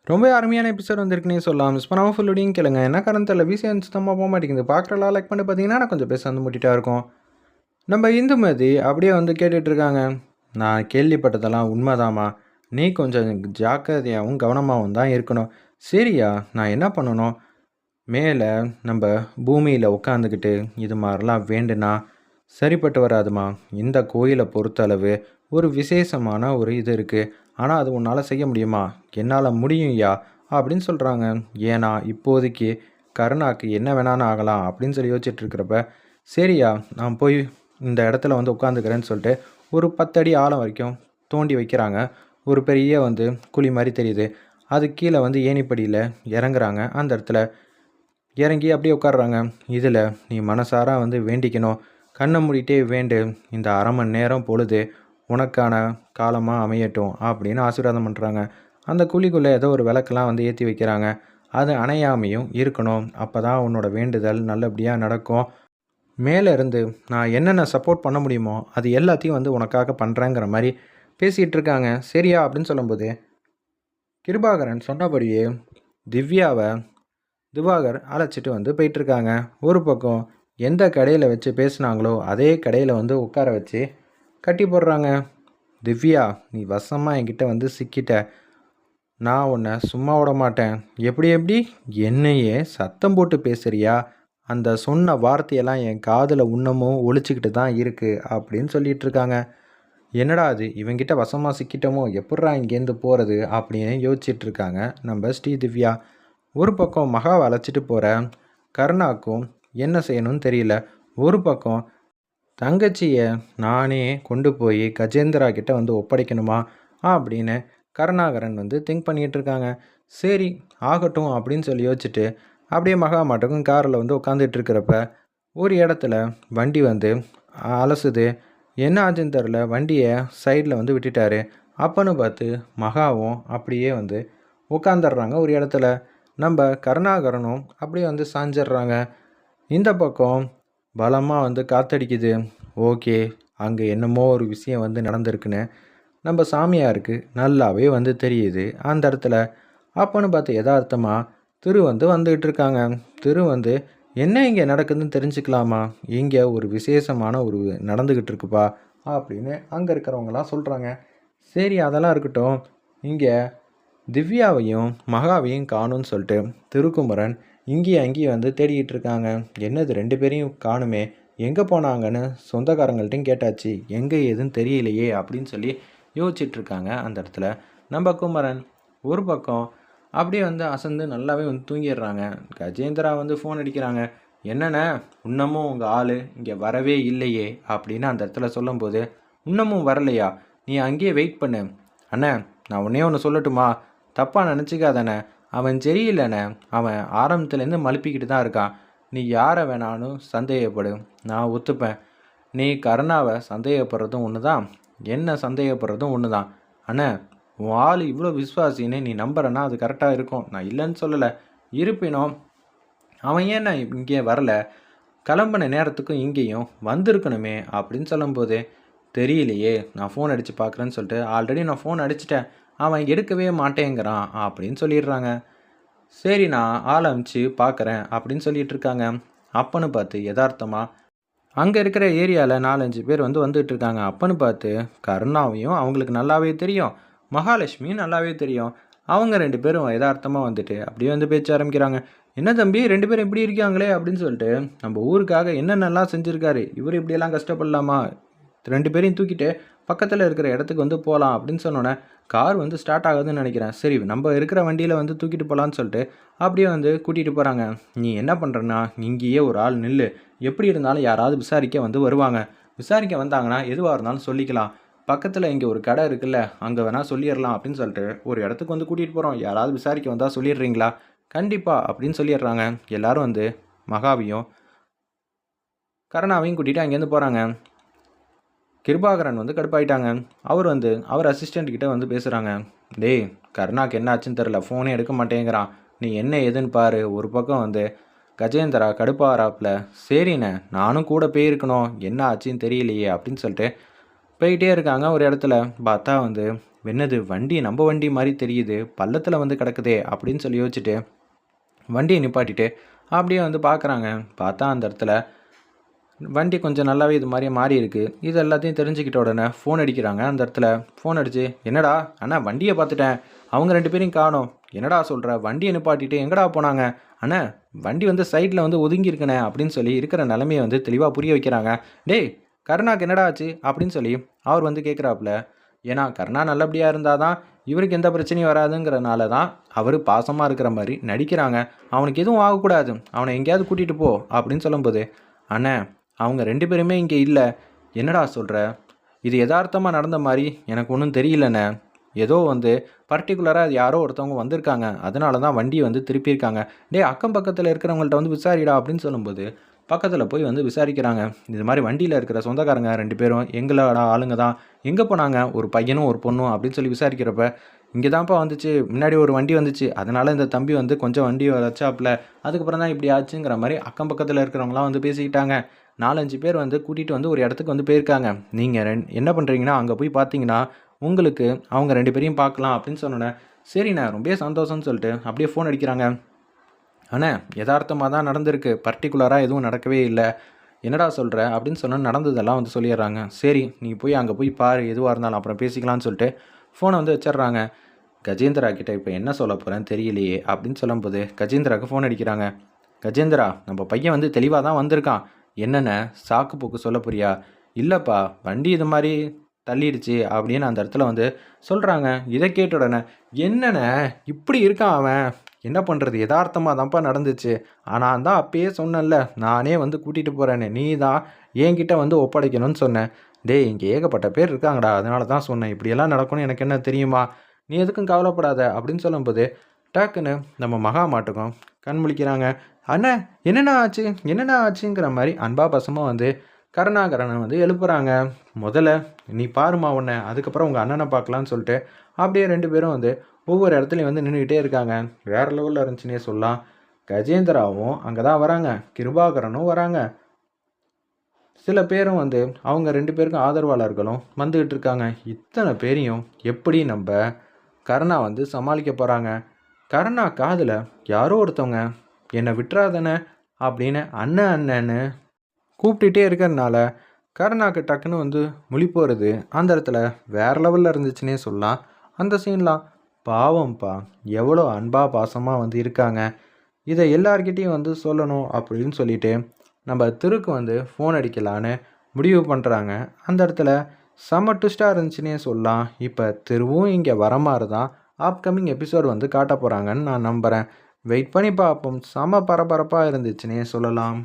ரொம்ப அருமையான எபிசோட் வந்திருக்குன்னே சொல்லலாம். மிஸ் பண்ணாமல் ஃபுல்லோடையும் கேளுங்க. என்ன காரணம் தெரியல விசியம் சுத்தமாக போக மாட்டேங்குது. பார்க்குறலாம் லைக் பண்ணி பார்த்தீங்கன்னா நான் கொஞ்சம் பேச வந்து முட்டிட்டா இருக்கும். நம்ம இந்துமதி அப்படியே வந்து கேட்டுட்ருக்காங்க. நான் கேள்விப்பட்டதெல்லாம் உண்மைதாம்மா. நீ கொஞ்சம் ஜாக்கிரதையாகவும் கவனமாகவும் தான் இருக்கணும். சரியா, நான் என்ன பண்ணணும்? மேலே நம்ம பூமியில் உட்காந்துக்கிட்டு இது மாதிரிலாம் வேண்டுனா சரிப்பட்டு வராதுமா. இந்த கோயிலை பொறுத்தளவு ஒரு விசேஷமான ஒரு இது இருக்குது. ஆனால் அது உன்னால் செய்ய முடியுமா? என்னால் முடியும்யா அப்படின்னு சொல்கிறாங்க. ஏன்னா இப்போதைக்கு கருணாக்கு என்ன வேணான்னு ஆகலாம் அப்படின்னு சொல்லி யோசிச்சுட்டு இருக்கிறப்ப, சரியா நான் போய் இந்த இடத்துல வந்து உட்காந்துக்கிறேன்னு சொல்லிட்டு ஒரு 10 அடி ஆழம் வரைக்கும் தோண்டி வைக்கிறாங்க. ஒரு பெரிய வந்து குழி மாதிரி தெரியுது. அது கீழே வந்து ஏணிப்படியில் இறங்குறாங்க. அந்த இடத்துல இறங்கி அப்படியே உட்காடுறாங்க. இதில் நீ மனசார வந்து வேண்டிக்கணும். கண்ணை மூடிட்டே வேண்டு. இந்த அரை மணி நேரம் பொழுது உனக்கான காலமாக அமையட்டும் அப்படின்னு ஆசீர்வாதம் பண்ணுறாங்க. அந்த குழிக்குள்ளே ஏதோ ஒரு விளக்கெல்லாம் வந்து ஏற்றி வைக்கிறாங்க. அது அணையாமையும் இருக்கணும். அப்போ தான் உன்னோட வேண்டுதல் நல்லபடியாக நடக்கும். மேலே இருந்து நான் என்னென்ன சப்போர்ட் பண்ண முடியுமோ அது எல்லாத்தையும் வந்து உனக்காக பண்ணுறேங்கிற மாதிரி பேசிகிட்டு இருக்காங்க. சரியா அப்படின்னு சொல்லும்போது கிருபாகரன் சொன்னபடியே திவ்யாவை திவாகர் அழைச்சிட்டு வந்து போயிட்டுருக்காங்க. ஒரு பக்கம் எந்த கடையில் வச்சு பேசுனாங்களோ அதே கடையில் வந்து உட்கார வச்சு கட்டி போடுறாங்க. திவ்யா, நீ வசமாக என்கிட்ட வந்து சிக்கிட்ட. நான் உன்னை சும்மா விட மாட்டேன். எப்படி என்னையே சத்தம் போட்டு பேசுறியா? அந்த சொன்ன வார்த்தையெல்லாம் என் காதில் இன்னமும் ஒழிச்சிக்கிட்டு தான் இருக்குது அப்படின்னு சொல்லிட்டு இருக்காங்க. என்னடா அது, இவங்கிட்ட வசமாக சிக்கிட்டோமோ, எப்பட்றா இங்கேருந்து போகிறது அப்படின்னு யோசிச்சுட்டு இருக்காங்க நம்ம ஸ்ரீ திவ்யா. ஒரு பக்கம் மகாவை அழைச்சிட்டு போகிற கருணாக்கும் என்ன செய்யணும்னு தெரியல. ஒரு பக்கம் தங்கச்சியை நானே கொண்டு போய் கஜேந்திரா கிட்ட வந்து ஒப்படைக்கணுமா அப்படின்னு கருணாகரன் வந்து திங்க் பண்ணிகிட்டு இருக்காங்க. சரி ஆகட்டும் அப்படின்னு சொல்லி யோசிச்சுட்டு அப்படியே மகா மாட்டுக்கும் காரில் வந்து உட்காந்துட்டு இருக்கிறப்ப ஒரு இடத்துல வண்டி வந்து அலசுது. என்ன ஆச்சுன்னு தெரில, வண்டியை சைடில் வந்து விட்டுட்டாரு. அப்பன்னு பார்த்து மகாவும் அப்படியே வந்து உட்காந்துடுறாங்க ஒரு இடத்துல. நம்ம கருணாகரனும் அப்படியே வந்து சாஞ்சிட்றாங்க. இந்த பக்கம் பலமாக வந்து காத்தடிக்குது. ஓகே, அங்கே என்னமோ ஒரு விஷயம் வந்து நடந்திருக்குன்னு நம்ம சாமியாருக்கு நல்லாவே வந்து தெரியுது அந்த இடத்துல. அப்போன்னு பார்த்து யதார்த்தமாக திரு வந்து வந்துக்கிட்டு இருக்காங்க. திரு வந்து என்ன இங்கே நடக்குதுன்னு தெரிஞ்சுக்கலாமா? இங்கே ஒரு விசேஷமான ஒரு நடந்துக்கிட்டு இருக்குப்பா அப்படின்னு அங்கே இருக்கிறவங்களாம் சொல்கிறாங்க. சரி அதெல்லாம் இருக்கட்டும், இங்கே திவ்யாவையும் மகாவையும் காணும்னு சொல்லிட்டு திருக்குமரன் இங்கேயும் அங்கேயும் வந்து தேடிக்கிட்டு இருக்காங்க. என்னது 2 பேரையும் காணுமே, எங்கே போனாங்கன்னு சொந்தக்காரங்கள்ட்டையும் கேட்டாச்சு, எங்கே எதுன்னு தெரியலையே அப்படின்னு சொல்லி யோசிச்சுட்டு இருக்காங்க அந்த இடத்துல நம்ம குமரன். ஒரு பக்கம் அப்படியே வந்து அசந்து நல்லாவே வந்து தூங்கிடுறாங்க. கஜேந்திரா வந்து ஃபோன் அடிக்கிறாங்க. என்னென்ன இன்னமும் உங்கள் ஆள் இங்கே வரவே இல்லையே அப்படின்னு அந்த இடத்துல சொல்லும்போது, இன்னமும் வரலையா, நீ அங்கேயே வெயிட் பண்ணு. அண்ணே, நான் ஒன்றே ஒன்று சொல்லட்டுமா? தப்பாக நினச்சிக்காதானே, அவன் சரியில்லைண்ணே. அவன் ஆரம்பத்துலேருந்து மழுப்பிக்கிட்டு தான் இருக்கான். நீ யாரை வேணாலும் சந்தேகப்படு, நான் ஒத்துப்பேன். நீ கருணாவை சந்தேகப்படுறதும் ஒன்று தான், என்ன சந்தேகப்படுறதும் ஒன்று தான். அண்ணே, உன் ஆள் இவ்வளோ விஸ்வாசின்னு நீ நம்புறேன்னா அது கரெக்டாக இருக்கும், நான் இல்லைன்னு சொல்லலை. இருப்பினும் அவன் ஏன் நான் இங்கே வரல, கிளம்பின நேரத்துக்கும் இங்கேயும் வந்திருக்கணுமே அப்படின்னு சொல்லும்போது, தெரியலையே, நான் ஃபோன் அடித்து பார்க்குறேன்னு சொல்லிட்டு ஆல்ரெடி நான் ஃபோன் அடிச்சிட்டேன், அவன் எடுக்கவே மாட்டேங்கிறான் அப்படின்னு சொல்லிடுறாங்க. சரி நான் ஆள் அனுப்பிச்சு பார்க்குறேன் அப்படின்னு சொல்லிட்டு இருக்காங்க. அப்பன்னு பார்த்து யதார்த்தமாக அங்கே இருக்கிற ஏரியாவில் 4-5 பேர் வந்து வந்துட்டு இருக்காங்க. அப்பன்னு பார்த்து கருணாவையும் அவங்களுக்கு நல்லாவே தெரியும், மகாலட்சுமியும் நல்லாவே தெரியும். அவங்க 2 பேரும் யதார்த்தமாக வந்துட்டு அப்படியே வந்து பேச்ச ஆரம்பிக்கிறாங்க. என்ன தம்பி 2 பேரும் இப்படி இருக்காங்களே அப்படின்னு சொல்லிட்டு, நம்ம ஊருக்காக என்னென்னலாம் செஞ்சுருக்காரு, இவர் இப்படியெல்லாம் கஷ்டப்படலாமா, 2 பேரையும் தூக்கிட்டு பக்கத்தில் இருக்கிற இடத்துக்கு வந்து போகலாம் அப்படின்னு சொன்னோன்னே, கார் வந்து ஸ்டார்ட் ஆகுதுன்னு நினைக்கிறேன். சரி நம்ம இருக்கிற வண்டியில் வந்து தூக்கிட்டு போகலான்னு சொல்லிட்டு அப்படியே வந்து கூட்டிகிட்டு போகிறாங்க. நீ என்ன பண்ணுறன்னா, இங்கேயே ஒரு ஆள் நில்லு, எப்படி இருந்தாலும் யாராவது விசாரிக்க வந்து வருவாங்க, விசாரிக்க வந்தாங்கன்னா எதுவாக இருந்தாலும் சொல்லிக்கலாம். பக்கத்தில் இங்கே ஒரு கடை இருக்குல்ல, அங்கே வேணால் சொல்லிடலாம் அப்படின்னு சொல்லிட்டு ஒரு இடத்துக்கு வந்து கூட்டிகிட்டு போகிறோம், யாராவது விசாரிக்க வந்தால் சொல்லிடுறீங்களா? கண்டிப்பாக அப்படின்னு சொல்லிடுறாங்க. எல்லோரும் வந்து மகாவையும் கருணாவையும் கூட்டிகிட்டு அங்கேருந்து போகிறாங்க. கிருபாகரன் வந்து கடுப்பாயிட்டாங்க. அவர் அசிஸ்டண்ட் கிட்ட வந்து பேசுகிறாங்க. டேய், கருணாக்கு என்ன ஆச்சுன்னு தெரில, ஃபோனே எடுக்க மாட்டேங்கிறான், நீ என்ன ஏதுன்னு பாரு. ஒரு பக்கம் வந்து கஜேந்திரா கடுப்பாகிறாப்புல. சரிண்ணே, நானும் கூட போயிருக்கணும், என்ன ஆச்சுன்னு தெரியலையே அப்படின்னு சொல்லிட்டு போயிட்டே இருக்காங்க. ஒரு இடத்துல பார்த்தா வந்து, "என்னது வண்டி நம்ம வண்டி மாரி தெரியுது. பள்ளத்தில வந்து கிடக்குதே!" அப்படின்னு சொல்லி யோசிச்சுட்டு, வண்டிய நிப்பாட்டிட்டு அப்படியே வந்து பார்க்குறாங்க. பார்த்தா அந்த இடத்துல வண்டி கொஞ்சம் நல்லாவே இது மாரியே மாறியிருக்கு. இது எல்லாத்தையும் தெரிஞ்சுக்கிட்ட உடனே ஃபோன் அடிக்கிறாங்க. அந்த இடத்துல ஃபோன் அடிச்சு, "என்னடா அண்ணா வண்டிய பார்த்துட்டேன். அவங்க 2 பேரையும் காணோம்." "என்னடா சொல்ற? வண்டிய நிப்பாட்டிட்டு எங்கடா போனாங்க?" "அண்ணா வண்டி வந்து சைட்ல வந்து ஒதுங்கியிருக்குண்ணே." அப்படின்னு சொல்லி இருக்கிற நிலைமைய வந்து தெளிவா புரிய வைக்கிறாங்க. "டேய் கருணாக்கு என்னடா ஆச்சு?" அப்படின்னு சொல்லி அவர் வந்து கேட்குறாப்புல. ஏன்னா கருணா நல்லபடியா இருந்தா தான் இவருக்கு எந்த பிரச்சனையும் வராதுங்கிறனால தான் அவரு பாசமா இருக்கிற மாரி நடிக்கிறாங்க. "அவனுக்கு எதுவும் ஆகக்கூடாது. அவன எங்கேயாவது கூட்டிட்டு போ." அப்படின்னு சொல்லும்போது, "அண்ணே அவங்க 2 பேருமே இங்க இல்ல. என்னடா சொல்ற? இது எதார்த்தமா நடந்த மாரி எனக்கு ஒண்ணும் தெரியலண்ணே. ஏதோ வந்து பர்ட்டிகுலரா யாரோ ஒருத்தவங்க வந்திருக்காங்க. அதனால தான் வண்டிய வந்து திருப்பியிருக்காங்க. டேய் அக்கம் பக்கத்துல இருக்கிறவங்கள்ட்ட வந்து விசாரிடா" அப்படின்னு சொல்லும்போது, பக்கத்துல போய் வந்து விசாரிக்கிறாங்க. இது மாரி வண்டியில இருக்கிற சொந்தக்காரங்க 2 பேரும் எங்களோட ஆளுங்க தான். எங்க போனாங்க? ஒரு பையனும், ஒரு பொண்ணும் அப்படின்னு சொல்லி விசாரிக்கிறப்ப, "இங்க தான்ப்பா வந்துச்சு. முன்னாடி ஒரு வண்டி வந்துச்சு. அதனால இந்த தம்பி வந்து கொஞ்சம் வண்டிய வச்சாப்புல. அதுக்கப்புறம் தான் இப்படி ஆச்சுங்கிற" மாரி அக்கம் பக்கத்துல இருக்கிறவங்கலாம் வந்து பேசிக்கிட்டாங்க. 4, 5 பேர் வந்து கூட்டிட்டு வந்து ஒரு இடத்துக்கு வந்து போயிருக்காங்க. நீங்க என்ன பண்றீங்கன்னா, அங்க போய் பார்த்தீங்கன்னா, உங்களுக்கு அவங்க 2 பேரையும் பார்க்கலாம் அப்படின்னு சொன்னோனே, சரிண்ணே ரொம்பவே சந்தோஷம்னு சொல்லிட்டு அப்படியே ஃபோன் அடிக்கிறாங்க. அண்ணே எதார்த்தமா தான் நடந்திருக்கு. பர்ட்டிகுலரா எதுவும் நடக்கவே இல்ல. என்னடா சொல்ற? அப்படின்னு சொன்னோனே நடந்ததெல்லாம் வந்து சொல்லிர்றாங்க. சரி நீ போய் அங்க போய் பாரு. எதுவா இருந்தாலும் அப்புறம் பேசிக்கலாம்னு சொல்லிட்டு ஃபோன வந்து வச்சுர்றாங்க. கஜேந்திரா கிட்ட இப்ப என்ன சொல்ல போறேன்னு தெரியலையே! அப்படின்னு சொல்லும்போது, கஜேந்திராவுக்கு ஃபோன் அடிக்கிறாங்க. கஜேந்திரா, நம்ம பையன் வந்து தெளிவா தான் வந்திருக்கான். என்னண்ணே சாக்கு போக்கு சொல்ல போறியா? இல்லப்பா, வண்டி இது மாரி தள்ளிடுச்சு அப்படின்னு அந்த இடத்துல வந்து சொல்றாங்க. இத கேட்ட உடனே, என்னண்ணே இப்படி இருக்கான் அவன். என்ன பண்றது? எதார்த்தமா தான்ப்பா நடந்துச்சு. நான் தான் அப்பயே சொன்னேன்ல, நானே வந்து கூட்டிட்டு போறேன்னு. நீ தான் என்கிட்ட வந்து ஒப்படைக்கணும்னு சொன்ன. டேய் இங்க ஏகப்பட்ட பேர் இருக்காங்கடா. அதனால தான் சொன்னேன். இப்படியெல்லாம் நடக்கும்னு எனக்கு என்ன தெரியுமா? நீ எதுக்கும் கவலைப்படாத அப்படின்னு சொல்லும்போது, டக்குன்னு நம்ம மகா மாட்டுக்கும் கண் முழிக்கிறாங்க. "அண்ணே என்னண்ணா ஆச்சு? என்னண்ணா ஆச்சுங்கிற" மாரி அன்பா பாசமா வந்து கருணாகரன வந்து எழுப்புறாங்க. "முதல்ல நீ பாரும்மா உன்ன, அதுக்கப்புறம் உங்க அண்ணன பார்க்கலான்னு" சொல்லிட்டு, அப்படியே 2 பேரும் வந்து ஒவ்வொரு இடத்துலயும் வந்து நின்னுகிட்டே இருக்காங்க. வேற லெவல்ல இருந்துச்சுன்னே சொல்லலாம். கஜேந்திராவும் அங்க தான் வராங்க. கிருபாகரனும் வராங்க. சில பேரும் வந்து அவங்க 2 பேருக்கும் ஆதரவாளர்களும் வந்துகிட்டு இருக்காங்க. இத்தன பேரையும் எப்படி நம்ப கருணா வந்து சமாளிக்க போறாங்க? கருணா காதுல யாரோ ஒருத்தவங்க "என்ன விட்றாதண்ணே" அப்படின்னு அண்ணன் அண்ணன்னு கூப்பிட்டுட்டே இருக்கிறனால, கருணாக்கு டக்குன்னு வந்து முழிப்பு வருது. அந்த இடத்துல வேற லெவல்ல இருந்துச்சுன்னே சொல்லலாம். அந்த சீன்லாம் பாவம்ப்பா! எவ்வளோ அன்பா, பாசமா வந்து இருக்காங்க. இத எல்லார்கிட்டயும் வந்து சொல்லணும் அப்படின்னு சொல்லிட்டு, நம்ம திருக்கு வந்து ஃபோன் அடிக்கலான்னு முடிவு பண்றாங்க. அந்த இடத்துல செம்ம ட்விஸ்ட்டா இருந்துச்சுன்னே சொல்லலாம். இப்ப திருவும் இங்க வர மாரி தான் அப்கமிங் எபிசோட் வந்து காட்டப் போறாங்கன்னு நான் நம்புறேன். வெயிட் பண்ணி பார்ப்போம். செம பரபரப்பா இருந்துச்சுன்னே சொல்லலாம்.